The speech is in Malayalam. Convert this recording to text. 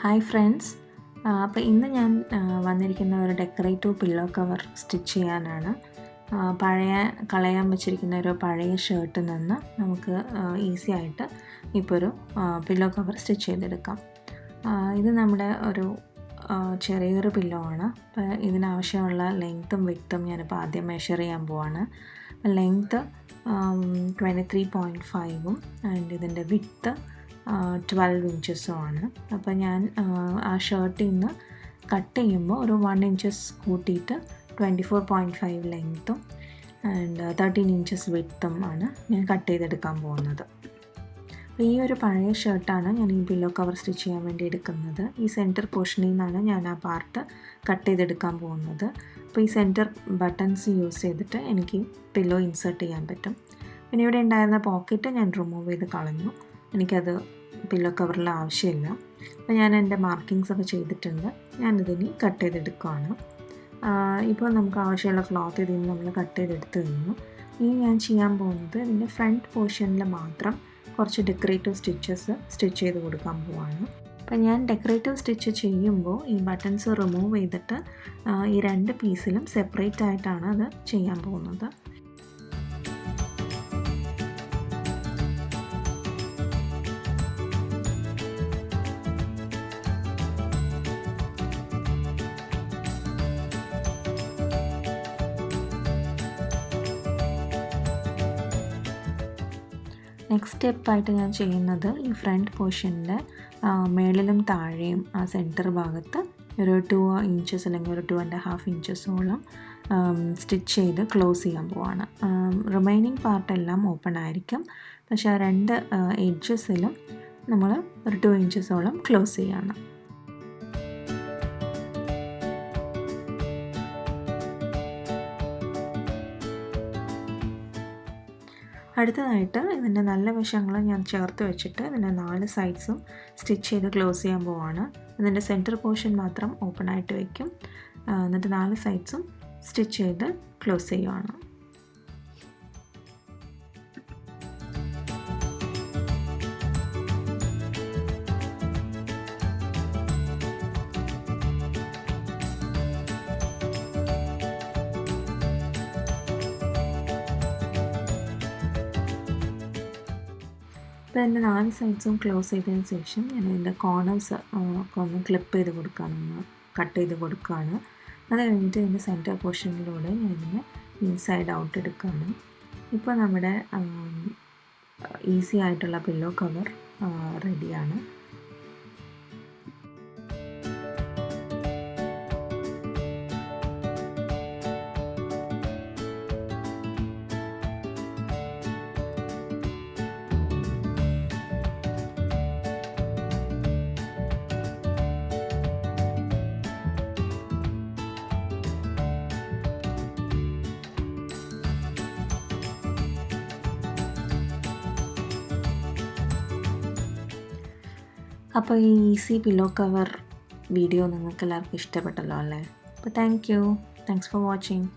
ഹായ് ഫ്രണ്ട്സ്, അപ്പോൾ ഇന്ന് ഞാൻ വന്നിരിക്കുന്ന ഒരു ഡെക്കറേറ്റീവ് പില്ലോ കവർ സ്റ്റിച്ച് ചെയ്യാനാണ്. കളയാൻ വെച്ചിരിക്കുന്ന ഒരു പഴയ ഷർട്ടിൽ നിന്ന് നമുക്ക് ഈസി ആയിട്ട് ഇപ്പോൾ ഒരു പില്ലോ കവർ സ്റ്റിച്ച് ചെയ്തെടുക്കാം. ഇത് നമ്മുടെ ഒരു ചെറിയൊരു പില്ലോ ആണ്. അപ്പോൾ ഇതിനാവശ്യമുള്ള ലെങ്ത്തും വിഡ്ത്തും ഞാനിപ്പോൾ ആദ്യം മെഷർ ചെയ്യാൻ പോവാണ്. ലെങ്ത്ത് 23.5 ആൻഡ് ഇതിൻ്റെ വിഡ്ത്ത് 12 ഇഞ്ചസുമാണ്. അപ്പോൾ ഞാൻ ആ ഷർട്ടിൽ നിന്ന് കട്ട് ചെയ്യുമ്പോൾ ഒരു 1 ഇഞ്ചസ് കൂട്ടിയിട്ട് 24.5 ലെങ്ത്തും ആൻഡ് 13 ഇഞ്ചസ് വിഡ്ത്തും ആണ് ഞാൻ കട്ട് ചെയ്തെടുക്കാൻ പോകുന്നത്. അപ്പോൾ ഈ ഒരു പഴയ ഷർട്ടാണ് ഞാൻ ഈ പില്ലോ കവർ സ്റ്റിച്ച് ചെയ്യാൻ വേണ്ടി എടുക്കുന്നത്. ഈ സെൻറ്റർ പോർഷനിൽ നിന്നാണ് ഞാൻ ആ പാർട്ട് കട്ട് ചെയ്തെടുക്കാൻ പോകുന്നത്. അപ്പോൾ ഈ സെൻറ്റർ ബട്ടൺസ് യൂസ് ചെയ്തിട്ട് എനിക്ക് പില്ലോ ഇൻസേർട്ട് ചെയ്യാൻ പറ്റും. പിന്നെ ഇവിടെ ഉണ്ടായിരുന്ന പോക്കറ്റ് ഞാൻ റിമൂവ് ചെയ്ത് കളഞ്ഞു. എനിക്കത് പില്ലോ കവറിൽ ആവശ്യമില്ല. അപ്പോൾ ഞാൻ എൻ്റെ മാർക്കിങ്സ് ഒക്കെ ചെയ്തിട്ടുണ്ട്. ഞാനിതിനി കട്ട് ചെയ്തെടുക്കുകയാണ്. ഇപ്പോൾ നമുക്ക് ആവശ്യമുള്ള ക്ലോത്ത് ഇതിൽ നിന്ന് നമ്മൾ കട്ട് ചെയ്തെടുത്ത് കഴിഞ്ഞു. ഇനി ഞാൻ ചെയ്യാൻ പോകുന്നത് ഇതിൻ്റെ ഫ്രണ്ട് പോർഷനിൽ മാത്രം കുറച്ച് ഡെക്കറേറ്റീവ് സ്റ്റിച്ച് ചെയ്ത് കൊടുക്കാൻ പോവാണ്. അപ്പോൾ ഞാൻ ഡെക്കറേറ്റീവ് സ്റ്റിച്ച് ചെയ്യുമ്പോൾ ഈ ബട്ടൺസ് റിമൂവ് ചെയ്തിട്ട് ഈ 2 പീസിലും സെപ്പറേറ്റ് ആയിട്ടാണ് അത് ചെയ്യാൻ പോകുന്നത്. നെക്സ്റ്റ് സ്റ്റെപ്പായിട്ട് ഞാൻ ചെയ്യുന്നത് ഈ ഫ്രണ്ട് പോർഷനിൽ മേളിലും താഴെയും ആ സെൻറ്റർ ഭാഗത്ത് ഒരു 2 ഇഞ്ചസ് അല്ലെങ്കിൽ ഒരു 2.5 ഇഞ്ചസോളം സ്റ്റിച്ച് ചെയ്ത് ക്ലോസ് ചെയ്യാൻ പോവാണ്. റിമൈനിങ് പാർട്ടെല്ലാം ഓപ്പൺ ആയിരിക്കും, പക്ഷേ ആ 2 എഡ്ജസിലും നമ്മൾ ഒരു 2 ഇഞ്ചസോളം ക്ലോസ് ചെയ്യാണ്. അടുത്തതായിട്ട് ഇതിൻ്റെ നല്ല വശങ്ങൾ ഞാൻ ചേർത്ത് വെച്ചിട്ട് ഇതിൻ്റെ 4 സൈഡ്സും സ്റ്റിച്ച് ചെയ്ത് ക്ലോസ് ചെയ്യാൻ പോവാണ്. ഇതിൻ്റെ സെൻറ്റർ പോർഷൻ മാത്രം ഓപ്പൺ ആയിട്ട് വയ്ക്കും. എന്നിട്ട് 4 സൈഡ്സും സ്റ്റിച്ച് ചെയ്ത് ക്ലോസ് ചെയ്യുവാണ്. അപ്പോൾ എൻ്റെ 4 സൈഡ്സും ക്ലോസ് ചെയ്തതിന് ശേഷം ഞാൻ ഇതിൻ്റെ കോർണേഴ്സ് ഒക്കെ ഒന്ന് ക്ലിപ്പ് ചെയ്ത് കൊടുക്കുകയാണ്, കട്ട് ചെയ്ത് കൊടുക്കുകയാണ്. അത് കഴിഞ്ഞിട്ട് ഇതിൻ്റെ സെൻറ്റർ പോർഷനിലൂടെ ഞാൻ ഇതിനെ ഇൻസൈഡ് ഔട്ട് എടുക്കുകയാണ്. ഇപ്പോൾ നമ്മുടെ ഈസി ആയിട്ടുള്ള പില്ലോ കവർ റെഡിയാണ്. അപ്പോൾ ഈ ഈസി പില്ലോ കവർ വീഡിയോ നിങ്ങൾക്ക് എല്ലാവർക്കും ഇഷ്ടപ്പെട്ടല്ലോ അല്ലേ? അപ്പോൾ താങ്ക്സ് ഫോർ വാച്ചിങ്.